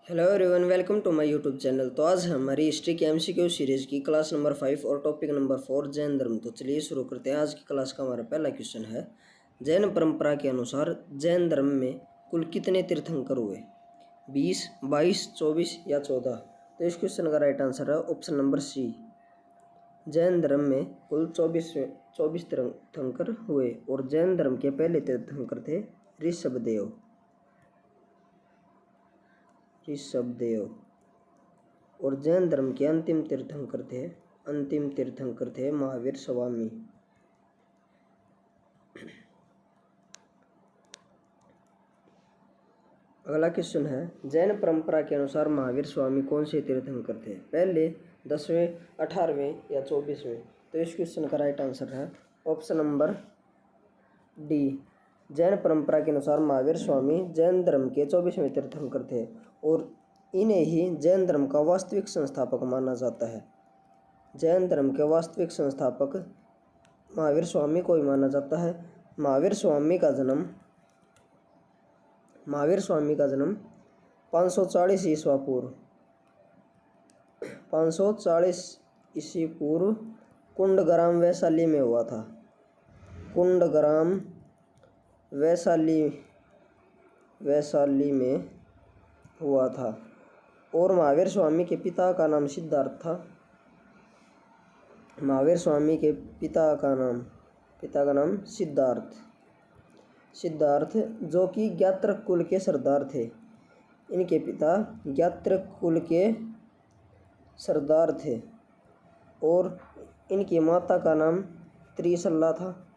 Hello everyone, welcome to my YouTube channel. तो आज हमारी हिस्ट्री की एमसीक्यू सीरीज की क्लास नंबर 5 और टॉपिक नंबर 4 जैन धर्म। तो चलिए शुरू करते हैं। आज की क्लास का हमारा पहला क्वेश्चन है, जैन परंपरा के अनुसार जैन धर्म में कुल कितने तीर्थंकर हुए? 20, 22, 24 या 14? तो इस क्वेश्चन का राइट आंसर है ऑप्शन नंबर सी। जैन धर्म में कुल 24 तीर्थंकर हुए और जैन धर्म के पहले तीर्थंकर थे ऋषभदेव। और जैन धर्म के अंतिम तीर्थंकर थे महावीर स्वामी। अगला क्वेश्चन है, जैन परंपरा के अनुसार महावीर स्वामी कौन से तीर्थंकर थे? पहले, 10वें, 18वें या 24वें? तो इस क्वेश्चन का राइट आंसर है ऑप्शन नंबर डी। जैन परंपरा के अनुसार महावीर स्वामी जैन धर्म के 24वें तीर्थंकर थे और इन्हें ही जैन धर्म का वास्तविक संस्थापक माना जाता है। जैन धर्म के वास्तविक संस्थापक महावीर स्वामी को ही माना जाता है। महावीर स्वामी का जन्म 540 ईस्वी पूर्व 540 ईस्वी पूर्व कुंडग्राम वैशाली में हुआ था। कुंडग्राम वैशाली में हुआ था। और महावीर स्वामी के पिता का नाम सिद्धार्थ था। महावीर स्वामी के पिता का नाम सिद्धार्थ जो कि ज्ञात्रक कुल के सरदार थे। इनके पिता ज्ञात्रक कुल के सरदार थे और इनकी माता का नाम त्रिशला था।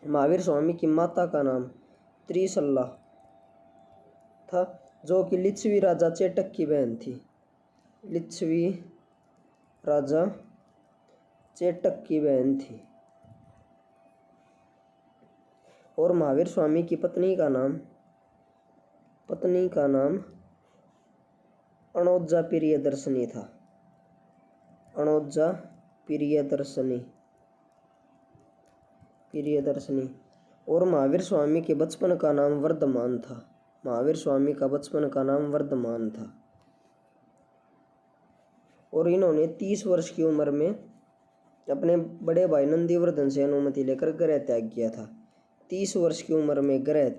महावीर स्वामी की माता का नाम त्रिशला था जो कि लिच्छवी राजा चेटक की बहन थी। लिच्छवी राजा चेटक की बहन थी। और महावीर स्वामी की पत्नी का नाम अणोजा प्रियदर्शनी था। अणोजा प्रियदर्शनी। और महावीर स्वामी के बचपन का नाम वर्धमान था। महावीर स्वामी का बचपन का नाम वर्धमान था। और इन्होंने 30 वर्ष की उम्र में अपने बड़े भाई नंदीवर्धन से अनुमति लेकर गृह त्याग किया था। 30 वर्ष की उम्र में गृह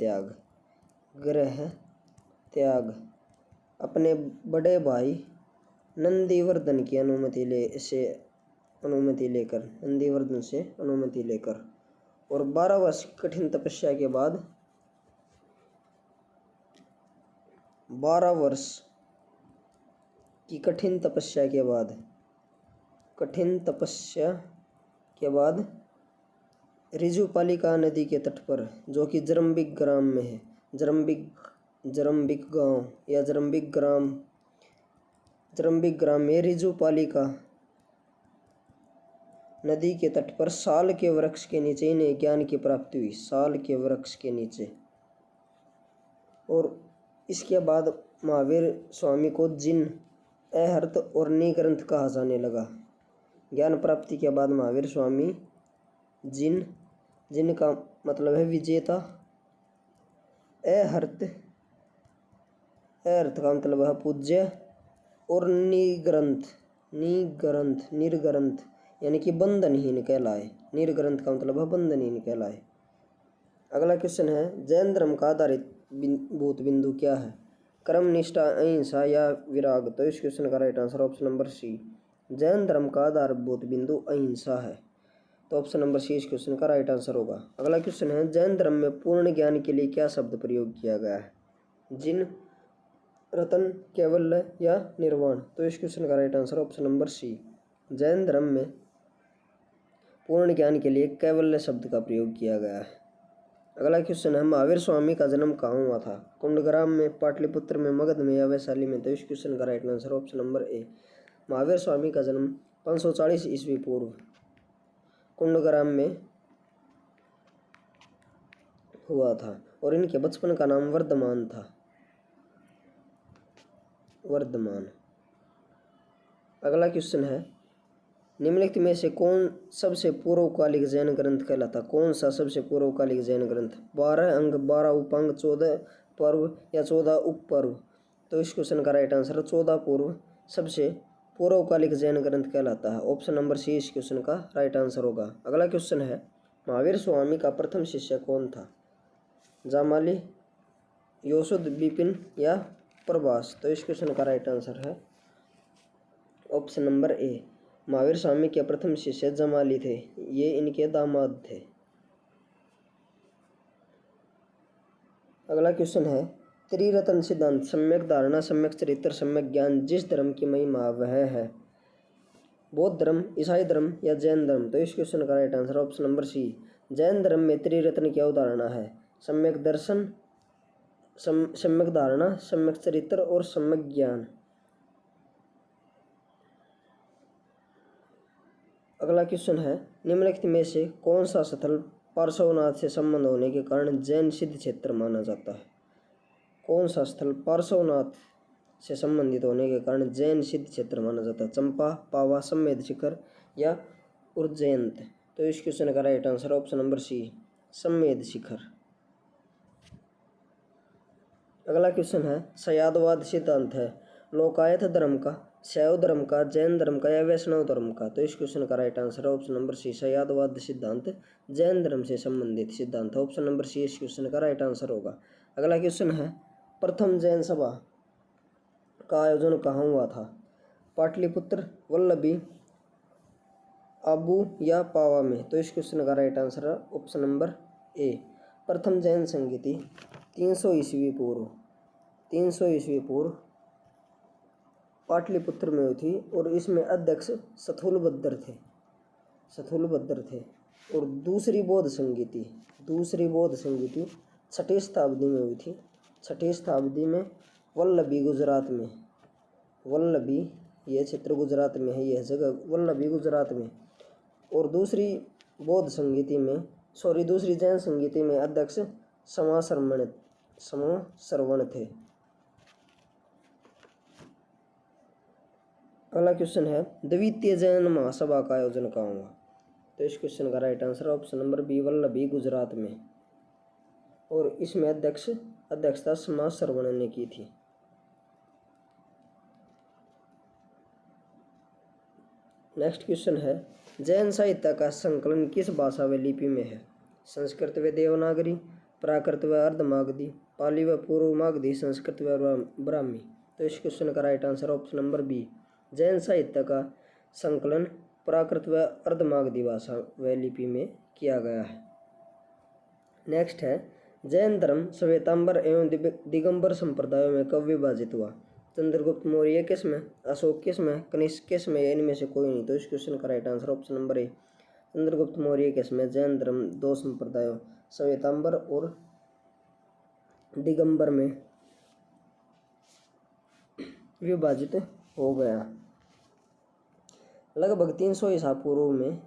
त्याग अपने बड़े भाई नंदीवर्धन की अनुमति लेकर और 12 वर्ष की कठिन तपस्या के बाद 12 वर्ष की कठिन तपस्या के बाद रिजुपालिका नदी के तट पर, जो कि जरम्बिक ग्राम में है, जरम्बिक ग्राम में रिजुपालिका नदी के तट पर साल के वृक्ष के नीचे इन्हें ज्ञान की प्राप्ति हुई। साल के वृक्ष के नीचे। और इसके बाद महावीर स्वामी को जिन, अहर्त और निग्रंथ कहा जाने लगा। ज्ञान प्राप्ति के बाद महावीर स्वामी जिन का मतलब है विजेता, अहर्त का मतलब है पूज्य, और निर्ग्रंथ यानी कि बंधनहीन कहलाए। निर्ग्रंथ का मतलब है बंधनहीन कहलाए। अगला क्वेश्चन है, जैन धर्म का आधारित भूत बिंदु क्या है? कर्म, निष्ठा, अहिंसा या विराग? तो इस क्वेश्चन का right answer option number C. Jain धर्म का आधारभूत बिंदु अहिंसा है। तो ऑप्शन नंबर सी इस क्वेश्चन का राइट आंसर होगा। अगला क्वेश्चन है, जैन धर्म में पूर्ण ज्ञान के लिए क्या शब्द प्रयोग किया गया है? जिन, रतन, कैवल्य या निर्वाण? तो इस क्वेश्चन का right answer option number C. Jain धर्म में पूर्ण ज्ञान के लिए कैवल्य शब्द का प्रयोग किया गया है। अगला क्वेश्चन है, महावीर स्वामी का जन्म कहाँ हुआ था? कुंडग्राम में, पाटलिपुत्र में, मगध में या वैशाली में? तो इस क्वेश्चन का right answer option number A. Mahavir Swami का जन्म 540 ईस्वी पूर्व कुंडग्राम में हुआ था और इनके बचपन का नाम वर्धमान था। अगला क्वेश्चन है, निम्नलिखित में से कौन सबसे पूर्वकालिक जैन ग्रंथ कहलाता? कौन सा सबसे पूर्वकालिक जैन ग्रंथ? 12 अंग, 12 उपांग, 14 पर्व या 14 उपपर्व? तो इस क्वेश्चन का राइट आंसर 14 पूर्व सबसे पूर्वकालिक जैन ग्रंथ कहलाता है। ऑप्शन नंबर सी इस क्वेश्चन का राइट आंसर होगा। अगला क्वेश्चन है, महावीर स्वामी का प्रथम शिष्य कौन था? जामाली, योशुद, विपिन या प्रभास? तो इस क्वेश्चन का राइट आंसर है ऑप्शन नंबर ए। महावीर स्वामी के प्रथम शिष्य जमाली थे, ये इनके दामाद थे। अगला क्वेश्चन है, त्रिरत्न सिद्धांत सम्यक धारणा, सम्यक चरित्र, सम्यक ज्ञान जिस धर्म की महिमा वह है? बौद्ध धर्म, ईसाई धर्म या जैन धर्म? तो इस क्वेश्चन का right answer option number C. Jain धर्म में त्रिरत्न की अवधारणा है सम्यक दर्शन, सम्यक धारणा, सम्यक चरित्र और सम्यक ज्ञान। अगला क्वेश्चन है, निम्नलिखित में से कौन सा स्थल पार्श्वनाथ से संबंध होने के कारण जैन सिद्ध क्षेत्र माना जाता है? कौन सा स्थल पार्श्वनाथ से संबंधित होने के कारण जैन सिद्ध क्षेत्र माना जाता है? चंपा, पावा, सम्मेद शिखर या उज्जैन? तो इस क्वेश्चन का right answer option number C, Sammed Shikhar. अगला क्वेश्चन है, शयादवाद सिद्धांत है लोकायत धर्म का, शैव धर्म का, जैन धर्म का या वैष्णव धर्म का? तो इस क्वेश्चन का right answer option number C, शयादवाद सिद्धांत जैन धर्म से संबंधित सिद्धांत। ऑप्शन नंबर सी इस क्वेश्चन का राइट आंसर होगा। अगला क्वेश्चन है, प्रथम जैन सभा का आयोजन कहाँ हुआ था? पाटलिपुत्र, वल्लभी, आबू या पावा में? तो इस क्वेश्चन का राइट आंसर है ऑप्शन नंबर ए। प्रथम जैन संगीति 300 ईस्वी पूर्व पाटलिपुत्र में हुई थी और इसमें अध्यक्ष स्थूलभद्र थे। और दूसरी बौद्ध संगीति 6ठी शताब्दी में हुई थी। 6ठी शताब्दी में वल्लभी गुजरात में, वल्लभी ये क्षेत्र गुजरात में है, यह जगह वल्लभी गुजरात में। और दूसरी जैन संगीति में अध्यक्ष समासरवण थे। अगला क्वेश्चन है, द्वितीय जैन महासभा का आयोजन कहाँ हुआ? तो इस क्वेश्चन का right answer option number B, Vallabhi Gujarat में। और इसमें अध्यक्षता समासरवण ने की थी। नेक्स्ट क्वेश्चन है, जैन साहित्य का संकलन किस भाषा व लिपि में है? संस्कृत व देवनागरी, प्राकृत व अर्धमागधी, पाली व पूर्व मागधी, संस्कृत व ब्राह्मी? तो इस क्वेश्चन का right answer option number B, Jain साहित्य का संकलन प्राकृत व अर्धमागधी भाषा व लिपि में किया गया है। नेक्स्ट है, जैन धर्म श्वेतांबर एवं दिगंबर संप्रदायों में कब विभाजित हुआ? चंद्रगुप्त मौर्य के समय, अशोक के समय, कनिष्क के समय, इनमें से कोई नहीं? तो इस क्वेश्चन का राइट आंसर ऑप्शन नंबर ए, चंद्रगुप्त मौर्य के समय जैन धर्म 2 संप्रदायों श्वेतांबर और दिगंबर में विभाजित हो गया। लगभग 300 ईसा पूर्व में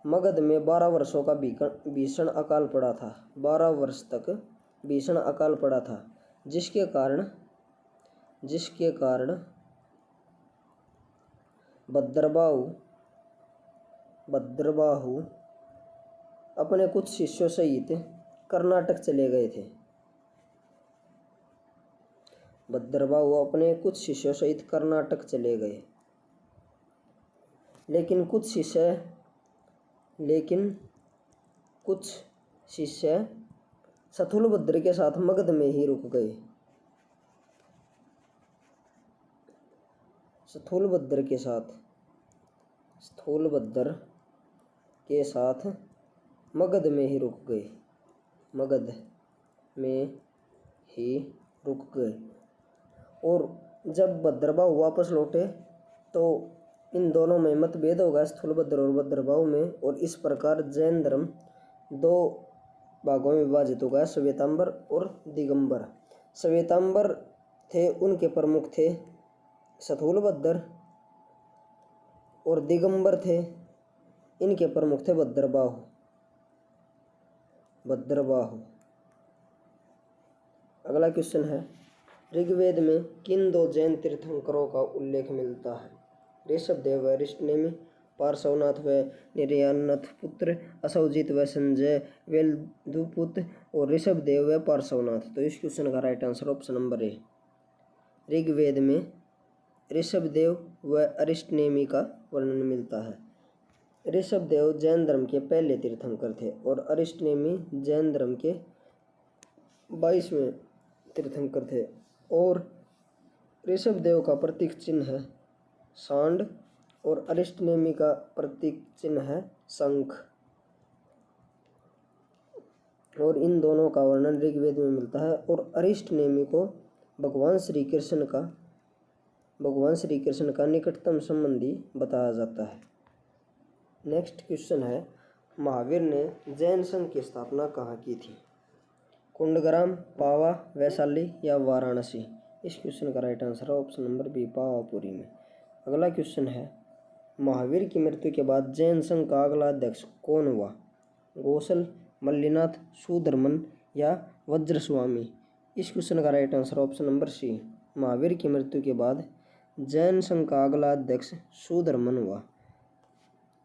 मगध में 12 वर्षों का भीषण अकाल पड़ा था। 12 वर्ष तक भीषण अकाल पड़ा था, जिसके कारण भद्रबाहु अपने कुछ शिष्यों सहित कर्नाटक चले गए थे। भद्रबाहु अपने कुछ शिष्यों सहित कर्नाटक चले गए, लेकिन कुछ शिष्य स्थूलभद्र के साथ मगध में ही रुक गए। स्थूलभद्र के साथ मगध में ही रुक गए। और जब भद्रबाहु वापस लौटे तो इन दोनों में मतभेद होगा, स्थूलभद्र और भद्रबाहु में। और इस प्रकार जैन धर्म 2 भागों में विभाजित हो गया, श्वेतांबर और दिगंबर। श्वेतांबर थे, उनके प्रमुख थे स्थूलभद्र, और दिगंबर थे, इनके प्रमुख थे भद्रबाहु। अगला क्वेश्चन है, ऋग्वेद में किन 2 जैन तीर्थंकरों का उल्लेख मिलता है? ऋषभदेव व ऋषनेमि, पार्श्वनाथ व निर्यानथ पुत्र, असौजित व संजय वेलदुपुत्र और ऋषभदेव व पार्श्वनाथ। तो इस क्वेश्चन का right answer option number A. Rigveda में ऋषभदेव व अरिष्टनेमि का वर्णन मिलता है। ऋषभदेव जैन धर्म के पहले तीर्थंकर थे और अरिष्टनेमि जैन धर्म के 22वें तीर्थंकर थे। और ऋषभदेव का प्रतीक चिन्ह है सांड और अरिष्टनेमि का प्रतीक चिन्ह है शंख। और इन दोनों का वर्णन ऋग्वेद में मिलता है। और अरिष्टनेमि को भगवान श्री कृष्ण का निकटतम संबंधी बताया जाता है। नेक्स्ट क्वेश्चन है, महावीर ने जैन संघ की स्थापना कहाँ की थी? कुंडग्राम, पावा, वैशाली या वाराणसी? इस क्वेश्चन का राइट आंसर है ऑप्शन नंबर बी, पावापुरी में। अगला क्वेश्चन है, महावीर की मृत्यु के बाद जैन संघ का अगला अध्यक्ष कौन हुआ? गोसल, मल्लिनाथ, सुधर्मन या वज्रस्वामी? इस क्वेश्चन का right answer option number C, Mahavir की मृत्यु के बाद जैन संघ का अगला अध्यक्ष सुधर्मन हुआ।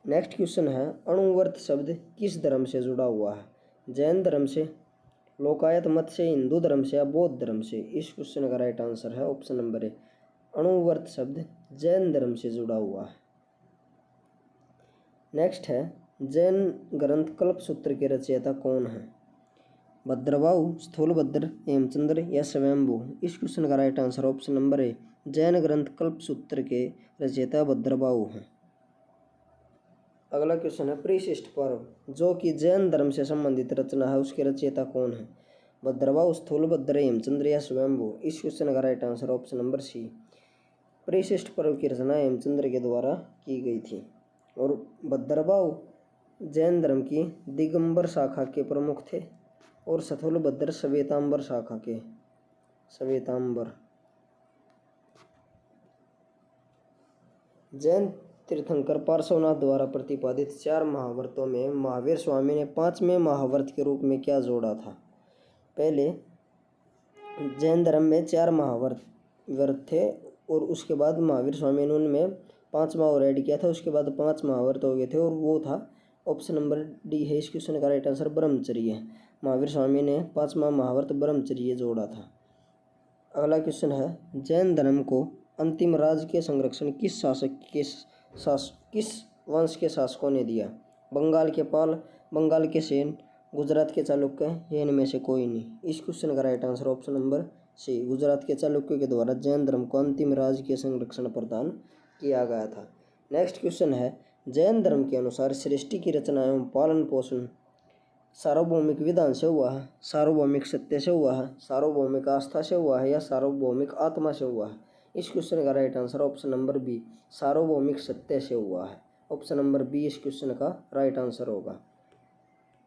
नेक्स्ट क्वेश्चन है, अणुव्रत शब्द किस धर्म से जुड़ा हुआ है? जैन धर्म से, लोकायत मत से, हिंदू धर्म से या बौद्ध धर्म से? इस क्वेश्चन का राइट आंसर है ऑप्शन नंबर ए, अणुव्रत शब्द जैन धर्म से जुड़ा हुआ है। नेक्स्ट है, जैन ग्रंथ कल्पसूत्र के रचयिता कौन है? भद्रबाहु, स्थूलभद्र, हेमचंद्र या स्वयंभू? इस क्वेश्चन का राइट आंसर ऑप्शन नंबर ए, जैन ग्रंथ कल्पसूत्र के रचयिता भद्रबाहु हैं। अगला क्वेश्चन है, परिशिष्ट पर्व जो कि जैन धर्म से संबंधित रचना है उसके रचयिता कौन है? भद्रबाहु, स्थूलभद्र, हेमचंद्र या स्वयंभू? इस क्वेश्चन का right answer option number C, Parishishta Parva की रचना हेमचंद्र के द्वारा की गई थी। और भद्रबाहु जैन धर्म की दिगंबर शाखा के प्रमुख थे और स्थूलभद्र श्वेतांबर शाखा के, श्वेतांबर। जैन तीर्थंकर पार्श्वनाथ द्वारा प्रतिपादित 4 महाव्रतों में महावीर स्वामी ने 5वें महाव्रत के रूप में क्या जोड़ा था? पहले जैन धर्म में 4 महाव्रत थे और उसके बाद महावीर स्वामी ने उनमें 5वां और ऐड किया था, उसके बाद 5 महाव्रत हो गए थे और वो था ऑप्शन नंबर डी है। इस क्वेश्चन का राइट आंसर ब्रह्मचर्य। महावीर स्वामी ने 5वां महाव्रत ब्रह्मचर्य जोड़ा था। अगला क्वेश्चन है, जैन धर्म को अंतिम राजकीय संरक्षण किस वंश के शासकों ने दिया? बंगाल के पाल, बंगाल के सेन, गुजरात के चालुक्य या इनमें से कोई नहीं? इस क्वेश्चन का right answer option number C, Gujarat के चालुक्यों के द्वारा जैन धर्म को अंतिम राजकीय संरक्षण प्रदान किया गया था। नेक्स्ट क्वेश्चन है, जैन धर्म के अनुसार सृष्टि की रचना एवं पालन पोषण सार्वभौमिक विधान से हुआ है, सार्वभौमिक सत्य से हुआ है, सार्वभौमिक आस्था से हुआ है या सार्वभौमिक आत्मा से हुआ है? इस क्वेश्चन का right answer option number B, सार्वभौमिक सत्य से हुआ है। ऑप्शन नंबर बी इस क्वेश्चन का राइट आंसर होगा।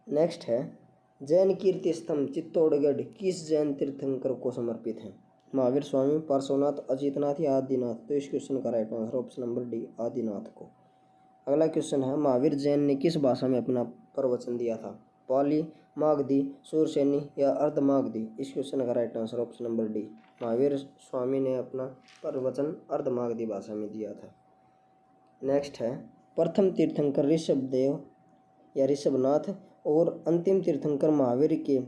नेक्स्ट है, जैन कीर्ति स्तंभ चित्तौड़गढ़ किस जैन तीर्थंकर को समर्पित है? महावीर स्वामी, पार्श्वनाथ, अजितनाथ या आदिनाथ? तो इस क्वेश्चन का right answer option number D, Adinath को। अगला क्वेश्चन है, महावीर जैन ने किस भाषा में अपना प्रवचन दिया था? पाली, मागधी, सुरसेनी या अर्धमागधी? इस क्वेश्चन का right answer option number D, Mahavir Swami ने अपना प्रवचन अर्धमागधी भाषा में दिया था। नेक्स्ट है, प्रथम तीर्थंकर ऋषभदेव या ऋषभनाथ और अंतिम तीर्थंकर महावीर के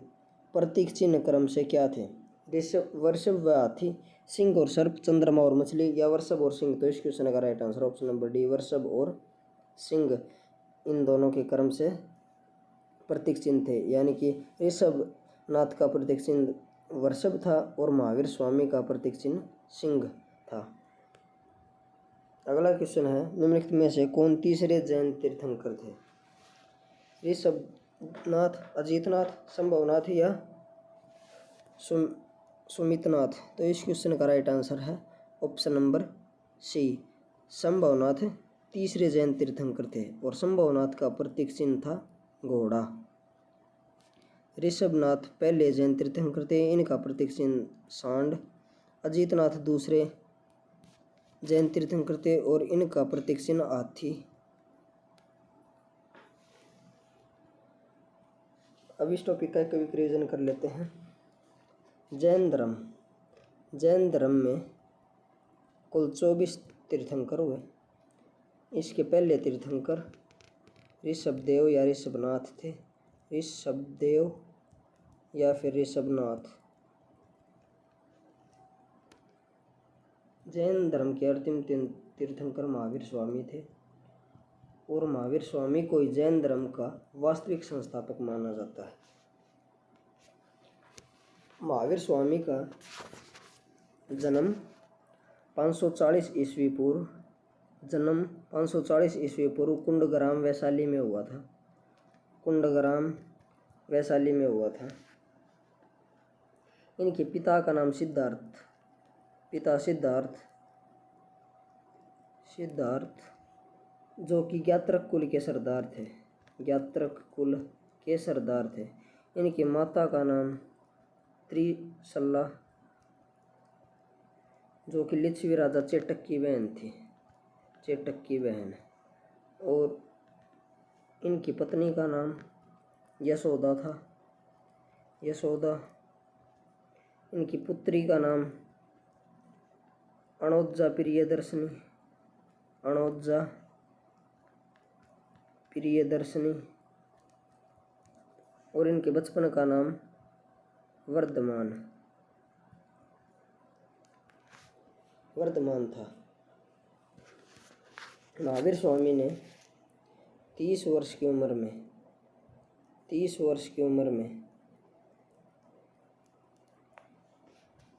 प्रतीक चिन्ह क्रम से क्या थे? वृषभ व हाथी, सिंह और सर्प, चंद्रमा और मछली या वृषभ और सिंह? तो इस क्वेश्चन का right answer option number D, वृषभ और सिंह इन दोनों के क्रम से प्रतीक चिन्ह थे, यानी कि ऋषभनाथ का प्रतीक चिन्ह वृषभ था और महावीर स्वामी का प्रतीक चिन्ह सिंह था। अगला क्वेश्चन है, निम्नलिखित में से कौन तीसरे जैन तीर्थंकर थे? ऋषभनाथ, अजितनाथ, संभवनाथ या सुमितनाथ? तो इस क्वेश्चन का राइट आंसर है ऑप्शन नंबर सी, संभवनाथ तीसरे जैन तीर्थंकर थे और संभवनाथ का प्रतीक चिन्ह था घोड़ा। ऋषभनाथ पहले जैन तीर्थंकर थे, इनका प्रतीक चिन्ह सांड। अजितनाथ दूसरे जैन तीर्थंकर थे और इनका प्रतीक चिन्ह हाथी। अब इस टॉपिक का कभी रिवीजन कर लेते हैं। जैन धर्म में कुल 24 तीर्थंकर हुए इसके पहले तीर्थंकर ऋषभदेव या ऋषभनाथ थे। ऋषभदेव या फिर ऋषभनाथ। जैन धर्म के अंतिम तीर्थंकर महावीर स्वामी थे और महावीर स्वामी को ही जैन धर्म का वास्तविक संस्थापक माना जाता है। महावीर स्वामी का जन्म 540 ईस्वी पूर्व कुंडग्राम वैशाली में हुआ था। कुंडग्राम वैशाली में हुआ था। इनके पिता का नाम सिद्धार्थ जो कि ज्ञात्रक कुल के सरदार थे। इनकी माता का नाम त्रिशला, जो कि लिच्छवी राजा चेटक की बहन और इनकी पत्नी का नाम यशोदा था। इनकी पुत्री का नाम अणोजा प्रियदर्शनी और इनके बचपन का नाम वर्धमान था। महावीर स्वामी ने 30 वर्ष की उम्र में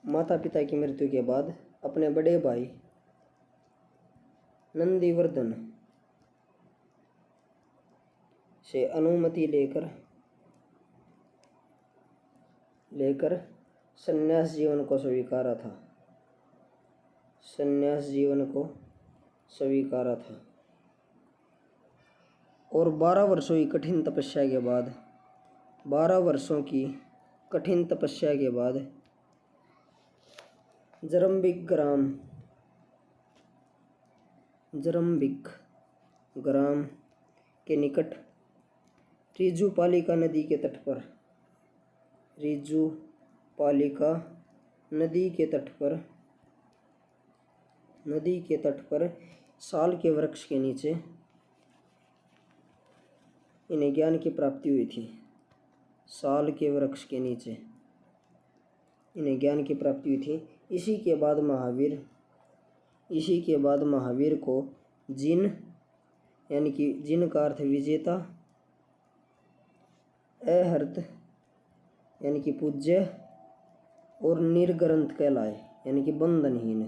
माता पिता की मृत्यु के बाद अपने बड़े भाई नंदीवर्धन से अनुमति लेकर संन्यास जीवन को स्वीकारा था और 12 वर्षों की कठिन तपस्या के बाद जरम्बिक ग्राम के निकट रिजुपालिका नदी के तट पर साल के वृक्ष के नीचे इन्हें ज्ञान की प्राप्ति हुई थी। इसी के बाद महावीर को जिन यानी कि जिन का अर्थ विजेता, अहर्त यानी कि पूज्य और निर्ग्रंथ कहलाए यानी कि बंधनहीन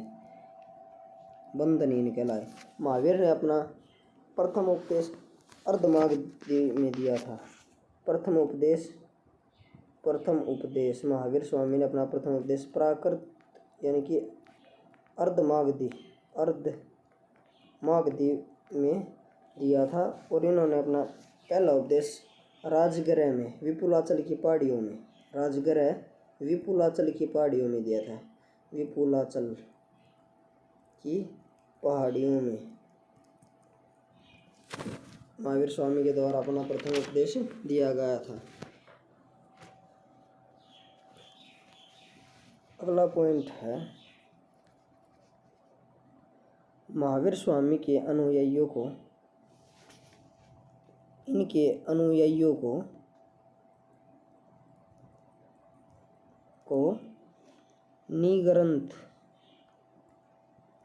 कहलाए। महावीर ने अपना प्रथम उपदेश अर्धमागधी में दिया था। प्रथम उपदेश महावीर स्वामी ने अपना प्रथम उपदेश प्राकृत यानी कि अर्धमागधी में दिया था और इन्होंने अपना पहला उपदेश राजगृह में विपुलाचल की पहाड़ियों में दिया था। विपुलाचल की पहाड़ियों में महावीर स्वामी के द्वारा अपना प्रथम उपदेश दिया गया था। अगला पॉइंट है महावीर स्वामी के अनुयायियों को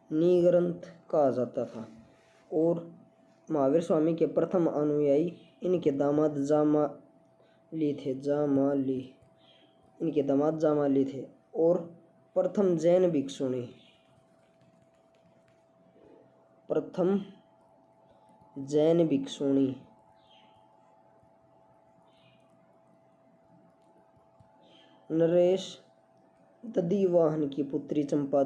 निग्रंथ कहा जाता था और महावीर स्वामी के प्रथम अनुयायी इनके दामाद जामाली थे और प्रथम जैन भिक्षुणी नरेश दधिवाहन की पुत्री चंपा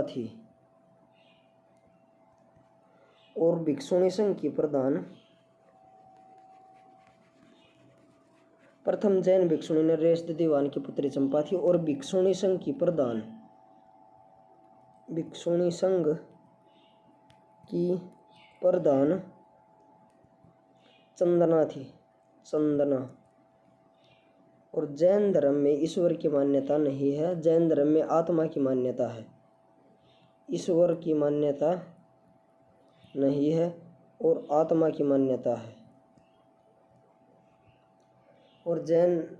थी और भिक्षुणी संघ की प्रधान प्रथम जैन भिक्षुणी नरेश दधिवाहन की पुत्री चंपा थी और भिक्षुणी संघ की प्रधान चंदना और जैन धर्म में ईश्वर की मान्यता नहीं है, जैन धर्म में आत्मा की मान्यता है, ईश्वर की मान्यता नहीं है और आत्मा की मान्यता है। और जैन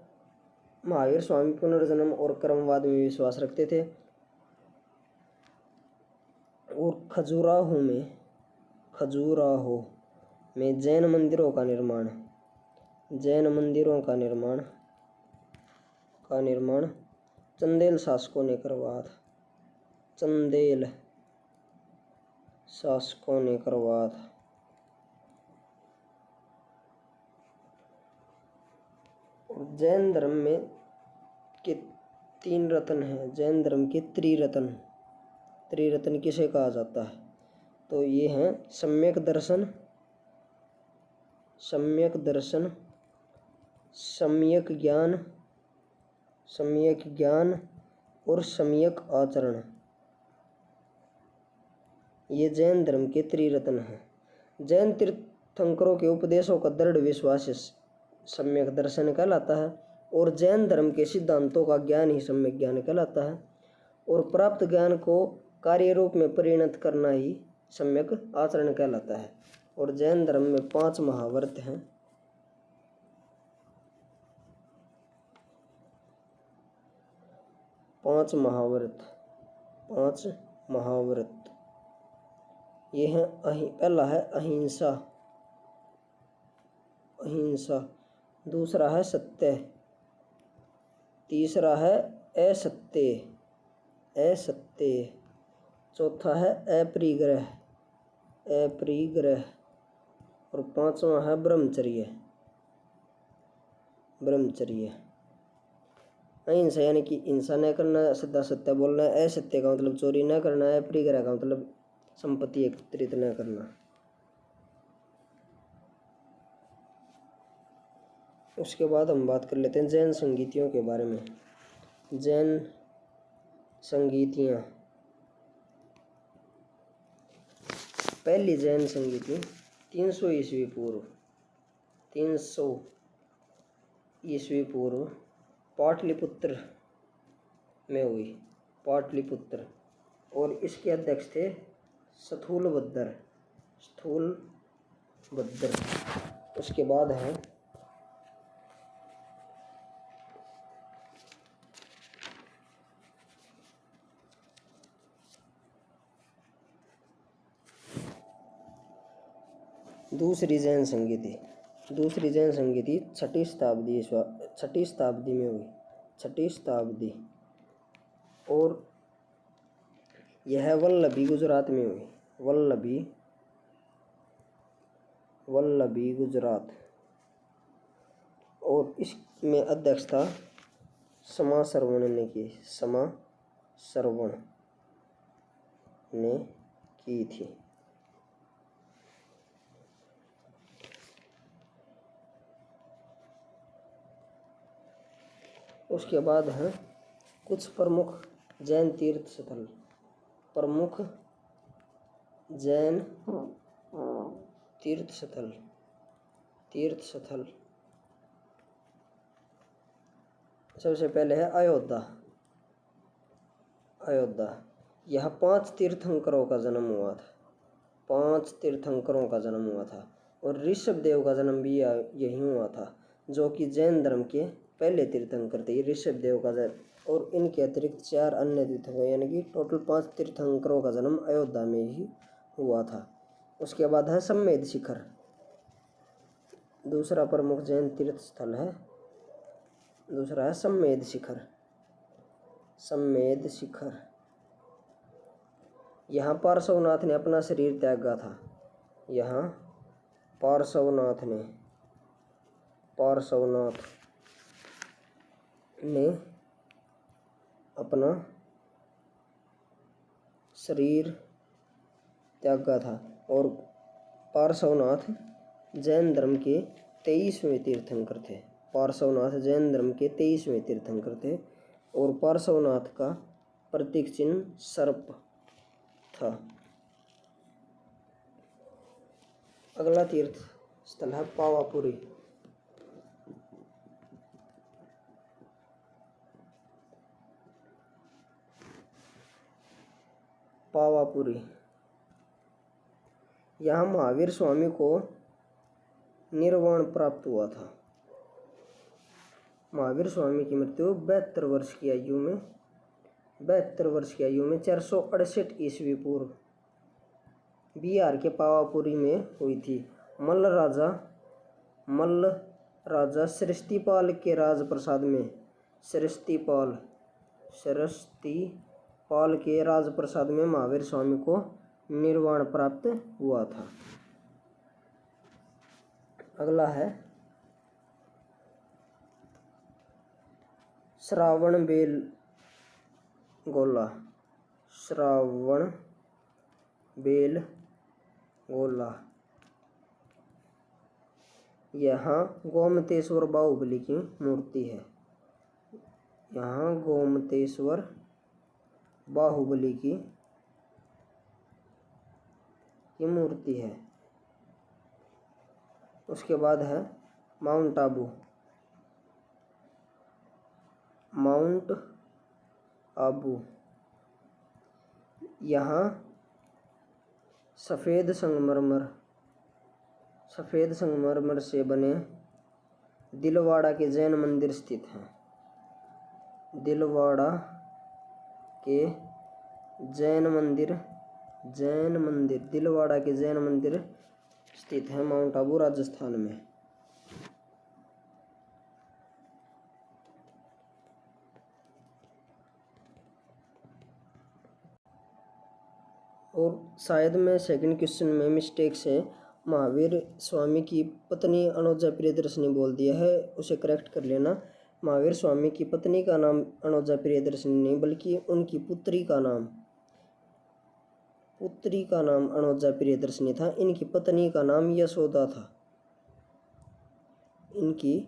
महावीर स्वामी पुनर्जन्म और कर्मवाद में विश्वास रखते थे। और खजुराहो में जैन मंदिरों का निर्माण चंदेल शासकों ने करवाया था। और जैन धर्म में के 3 रत्न हैं, जैन धर्म के त्रिरत्न किसे कहा जाता है? तो ये हैं सम्यक दर्शन, सम्यक ज्ञान और सम्यक आचरण। ये जैन धर्म के त्रिरत्न हैं। जैन तीर्थंकरों के उपदेशों का दृढ़ विश्वास सम्यक दर्शन कहलाता है और जैन धर्म के सिद्धांतों का ज्ञान ही सम्यक ज्ञान कहलाता है और प्राप्त ज्ञान को कार्य रूप में परिणत करना ही सम्यक आचरण कहलाता है। और जैन धर्म में 5 महाव्रत हैं। 5 महाव्रत ये हैं। पहला है अहिंसा, दूसरा है सत्य, तीसरा है असत्य, चौथा है अपरिग्रह और 5वां है ब्रह्मचर्य। अहिंसा यानी कि हिंसा न करना, सदा सत्य बोलना, असत्य का मतलब चोरी न करना, अपरिग्रह का मतलब संपत्ति एकत्रित न करना। उसके बाद हम बात कर लेते हैं जैन संगीतियों के बारे में। जैन संगीतियाँ, पहली जैन संगीति 300 ईस्वी पूर्व पाटलिपुत्र में हुई, और इसके अध्यक्ष थे स्थूलभद्र। उसके बाद है दूसरी जैन संगीति 6ठी शताब्दी में हुई, 6ठी शताब्दी, और यह वल्लभी गुजरात में हुई, वल्लभी गुजरात। और इसमें अध्यक्षता समा सरवण ने की थी। उसके बाद हैं कुछ प्रमुख जैन तीर्थ स्थल। सबसे पहले है अयोध्या। यह 5 तीर्थंकरों का जन्म हुआ था और ऋषभदेव का जन्म भी यहीं हुआ था, जो कि जैन धर्म के पहले तीर्थंकर थे। ऋषभदेव का जन्म और इनके अतिरिक्त 4 अन्य तीर्थंकर, यानी कि टोटल 5 तीर्थंकरों का जन्म अयोध्या में ही हुआ था। उसके बाद है सम्मेद शिखर, दूसरा प्रमुख जैन तीर्थ स्थल है। दूसरा है सम्मेद शिखर। यहाँ पार्श्वनाथ ने अपना शरीर त्यागा था। पार्श्वनाथ ने अपना शरीर त्यागा था और पार्श्वनाथ जैन धर्म के 23वें तीर्थंकर थे। और पार्श्वनाथ का प्रतीक चिन्ह सर्प था। अगला तीर्थ स्थल है पावापुरी। पावापुरी। यहाँ महावीर स्वामी को निर्वाण प्राप्त हुआ था। महावीर स्वामी की मृत्यु 72 वर्ष की आयु में 468 ईस्वी पूर्व बिहार के पावापुरी में हुई थी। मल्ल राजा सृष्टिपाल के राजप्रसाद में सृष्टिपाल के राजप्रसाद में महावीर स्वामी को निर्वाण प्राप्त हुआ था। अगला है श्रावण बेलगोला। यहाँ गोमतेश्वर बाहुबली की मूर्ति है। यहाँ गोमतेश्वर बाहुबली की मूर्ति है। उसके बाद है माउंट आबू। यहाँ सफ़ेद संगमरमर से बने दिलवाड़ा के जैन मंदिर स्थित हैं। दिलवाड़ा के जैन मंदिर स्थित है माउंट आबू राजस्थान में। और शायद में सेकंड क्वेश्चन में मिस्टेक से महावीर स्वामी की पत्नी अनोजा प्रियदर्शनी बोल दिया है, उसे करेक्ट कर लेना। महावीर स्वामी की पत्नी का नाम अनोजा प्रियदर्शनी नहीं बल्कि उनकी पुत्री का नाम अनोजा प्रियदर्शनी था। इनकी पत्नी का नाम यशोदा था। इनकी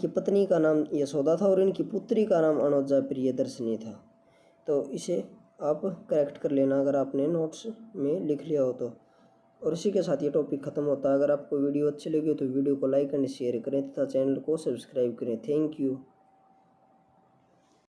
पत्नी का नाम यशोदा था और इनकी पुत्री का नाम अनोजा प्रियदर्शनी था। तो इसे आप करेक्ट कर लेना अगर आपने नोट्स में लिख लिया हो तो। और इसी के साथ ये टॉपिक ख़त्म होता है। अगर आपको वीडियो अच्छी लगी तो वीडियो को लाइक एंड शेयर करें तथा चैनल को सब्सक्राइब करें। Thank you.